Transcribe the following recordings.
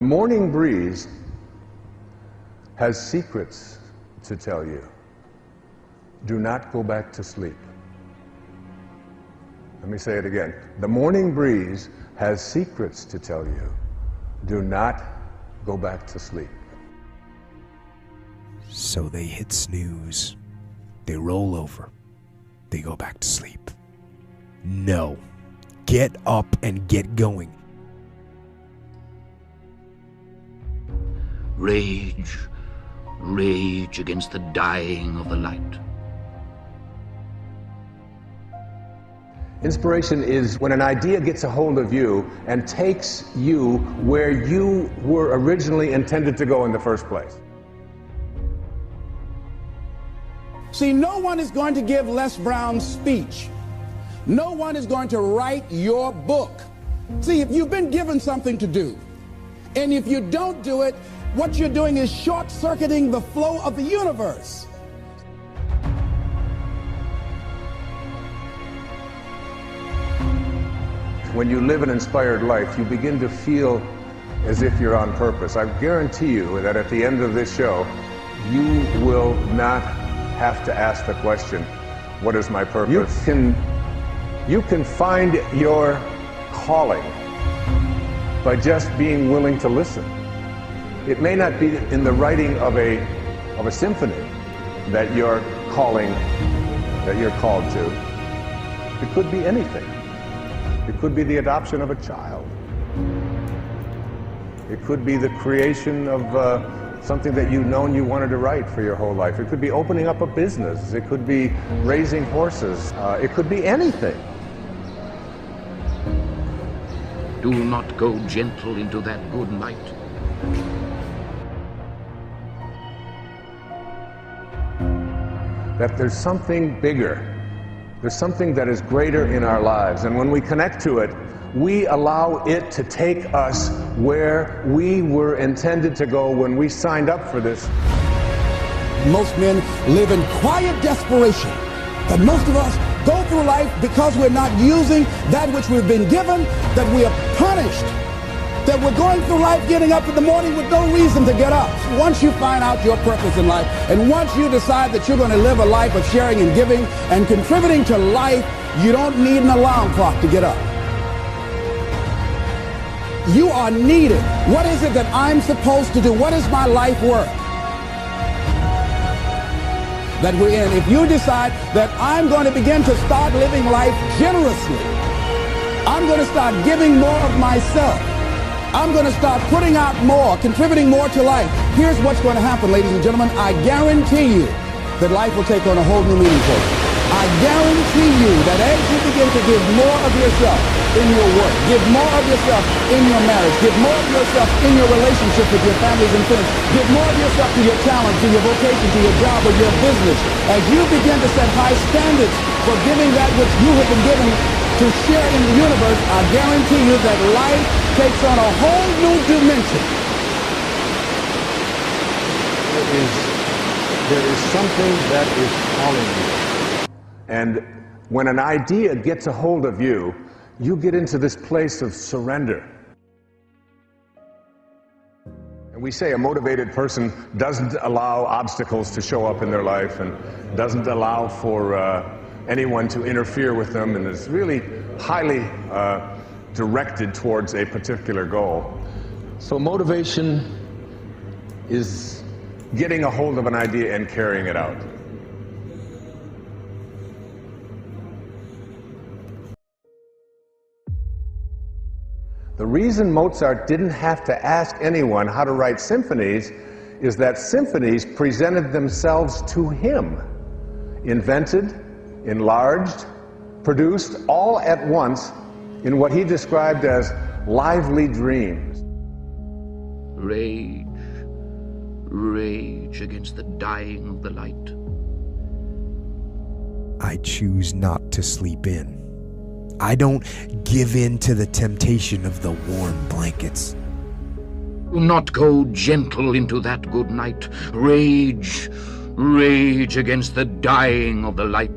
Morning breeze has secrets to tell you. Do not go back to sleep. Let me say it again. The morning breeze has secrets to tell you. Do not go back to sleep. So they hit snooze. They roll over. They go back to sleep. No. Get up and get going. Rage, rage against the dying of the light. Inspiration is when an idea gets a hold of you and takes you where you were originally intended to go in the first place. See, no one is going to give Les Brown's speech. No one is going to write your book. See, if you've been given something to do, and if you don't do it, what you're doing is short-circuiting the flow of the universe. When you live an inspired life, you begin to feel as if you're on purpose. I guarantee you that at the end of this show, you will not have to ask the question, what is my purpose? You can find your calling by just being willing to listen. It may not be in the writing of a symphony that you're called to. It could be anything. It could be the adoption of a child. It could be the creation of something that you've known you wanted to write for your whole life. It could be opening up a business. It could be raising horses. It could be anything. Do not go gentle into that good night. That there's something bigger. There's something that is greater in our lives. And when we connect to it, we allow it to take us where we were intended to go when we signed up for this. Most men live in quiet desperation, but most of us go through life because we're not using that which we've been given, that we are punished, that we're going through life getting up in the morning with no reason to get up. Once you find out your purpose in life, and once you decide that you're going to live a life of sharing and giving and contributing to life, you don't need an alarm clock to get up. You are needed. What is it that I'm supposed to do? What is my life worth that we're in? If you decide that I'm going to begin to start living life generously, I'm going to start giving more of myself, I'm going to start putting out more, contributing more to life. Here's what's going to happen, ladies and gentlemen. I guarantee you that life will take on a whole new meaning for you. I guarantee you that as you begin to give more of yourself in your work, give more of yourself in your marriage, give more of yourself in your relationship with your families and friends, give more of yourself to your talent, to your vocation, to your job or your business, as you begin to set high standards for giving that which you have been given to share in the universe, I guarantee you that life takes on a whole new dimension. There is something that is calling you. And when an idea gets a hold of you, you get into this place of surrender. And we say a motivated person doesn't allow obstacles to show up in their life and doesn't allow for anyone to interfere with them, and is really highly directed towards a particular goal. So motivation is getting a hold of an idea and carrying it out. The reason Mozart didn't have to ask anyone how to write symphonies is that symphonies presented themselves to him, invented, enlarged, produced all at once in what he described as lively dreams. Rage, rage against the dying of the light. I choose not to sleep in. I don't give in to the temptation of the warm blankets. Do not go gentle into that good night. Rage, rage against the dying of the light.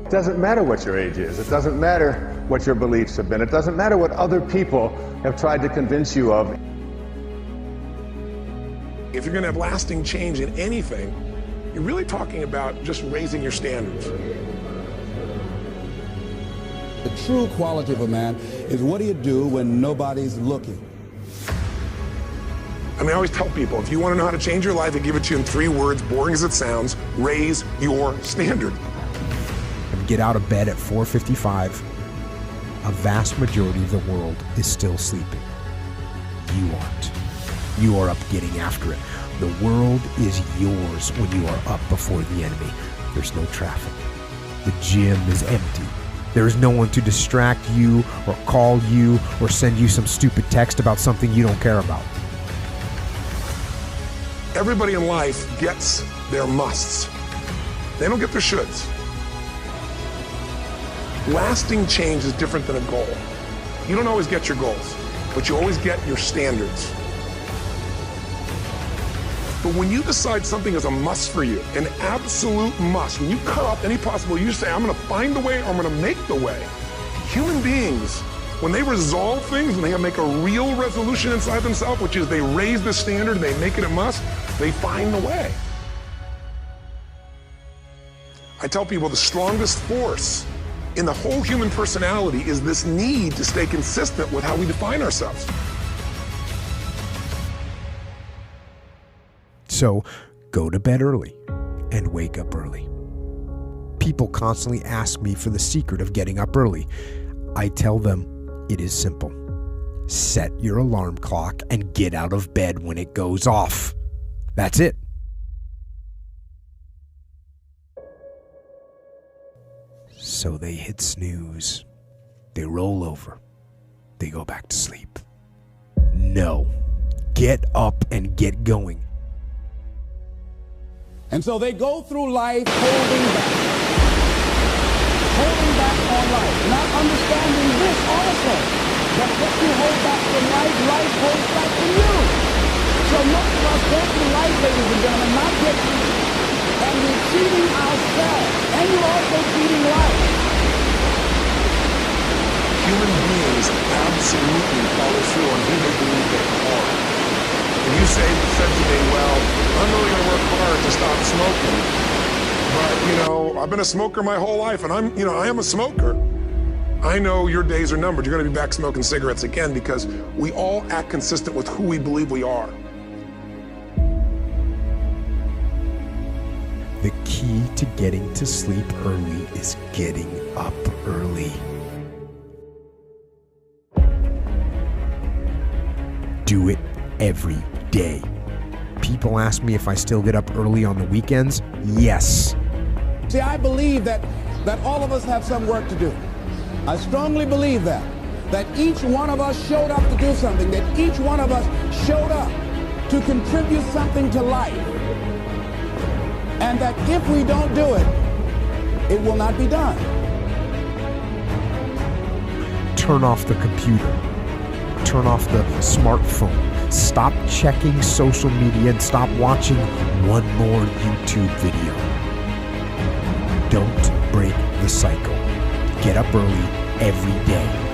It doesn't matter what your age is. It doesn't matter what your beliefs have been. It doesn't matter what other people have tried to convince you of. If you're going to have lasting change in anything, you're really talking about just raising your standards. The true quality of a man is what do you do when nobody's looking? I mean, I always tell people, if you want to know how to change your life, I give it to you in 3 words, boring as it sounds: raise your standard. And get out of bed at 4:55. A vast majority of the world is still sleeping. You aren't. You are up getting after it. The world is yours when you are up before the enemy. There's no traffic. The gym is empty. There is no one to distract you or call you or send you some stupid text about something you don't care about. Everybody in life gets their musts. They don't get their shoulds. Lasting change is different than a goal. You don't always get your goals, but you always get your standards. But when you decide something is a must for you, an absolute must, when you cut off any possible, you say, I'm going to find the way or I'm going to make the way. Human beings, when they resolve things and they make a real resolution inside themselves, which is they raise the standard and they make it a must, they find the way. I tell people the strongest force in the whole human personality is this need to stay consistent with how we define ourselves. So, go to bed early and wake up early. People constantly ask me for the secret of getting up early. I tell them it is simple. Set your alarm clock and get out of bed when it goes off. That's it. So they hit snooze. They roll over. They go back to sleep. No. Get up and get going. And so they go through life holding back on life, not understanding this also, that what you hold back from life, life holds back from you. So most of us go through life, ladies and gentlemen, not getting, and we're cheating ourselves, and you're also cheating life. Human beings absolutely follow through on who they believe they are. If you said to me, well, I'm really going to work hard to stop smoking, but, I've been a smoker my whole life, and I am a smoker. I know your days are numbered. You're going to be back smoking cigarettes again because we all act consistent with who we believe we are. The key to getting to sleep early is getting up early. Do it every day. People ask me if I still get up early on the weekends. Yes. See, I believe that all of us have some work to do. I strongly believe that each one of us showed up to do something, that each one of us showed up to contribute something to life. And that if we don't do it, it will not be done. Turn off the computer. Turn off the smartphone. Stop checking social media and stop watching one more YouTube video. Don't break the cycle. Get up early every day.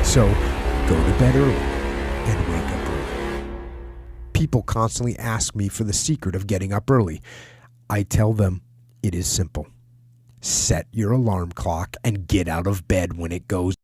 So, go to bed early and wake up early. People constantly ask me for the secret of getting up early. I tell them it is simple. Set your alarm clock and get out of bed when it goes